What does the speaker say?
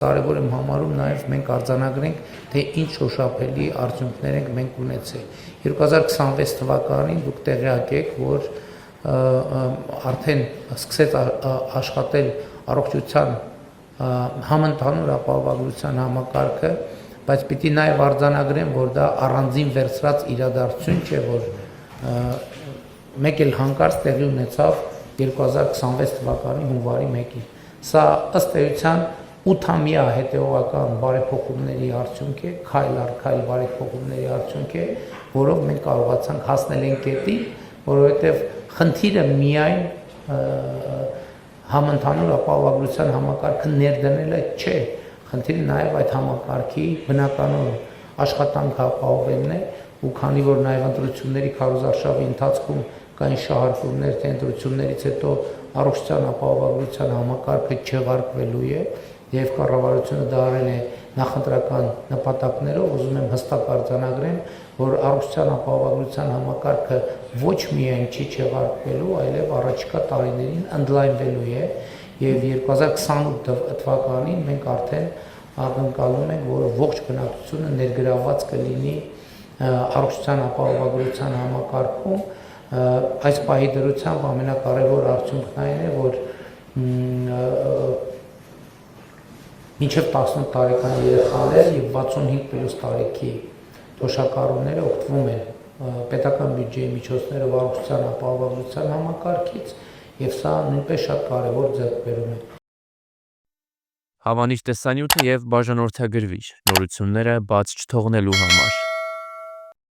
Կարևոր եմ համարում նաև մենք արձանագրենք, թե ինչ շոշափելի արդյունքներ ենք մենք ունեցել։ 2026 թվականին դուք տեղյակ եք, որ արդեն սկսեց աշխատել առողջության համընդհանուր ապահովագրության համակարգը, բայց պիտի նաև արձանագրեմ, որ դա առանձին վերցրած իրադարձություն չէ, որ մեկ էլ հանկարծ տեղի ունեցավ 2026 թվականի հունվարի 1-ին։ Սա ըստ էության 8-ամյա հետևողական բարեփոխումների արդյունք է, քայլ առ քայլ բարեփոխումների արդյունք է, որով մենք կարողացանք հասնել այն կետին, որովհետև խնդիրը միայն համընդհանուր ապահովագրության համակարգը ներդնելը չէ, խնդիրը նաև այդ համակարգի բնականոն աշխատանքը ապահովելն է, ու քանի որ նաև ընտրությունների քարոզարշավի ընթացքում կային շահարկումներ, թե ընտրություններից հետո առողջության ապահովագրության համակարգը չեղարկվելու է, եւ կառավարությունը դա արել է նախընտրական նպատակներով, ուզում եմ հստակ արձանագրեմ, որ առողջության ապահովագրության համակարգը ոչ միայն չի չեղարկվելու, այլև առաջիկա տարիներին ընդլայնվելու է եւ 2028 թվականին մենք արդեն ակնկալում ենք, որ ողջ բնակչությունը ներգրավված կլինի առողջության ապահովագրության համակարգում։ Այս պահի դրությամբ ամենակարևոր արդյունքն այն է, որ մինչև 18 տարեկան երեխաներ եւ 65+ տարեկի թոշակառուները օգտվում են պետական բյուջեի միջոցներով առողջության ապահովագրության համակարգից եւ սա նույնպես շատ կարեւոր ձեռքբերում է։ Հավանիր տեսանյութը եւ բաժանորդագրվիր նորությունները բաց չթողնելու համար։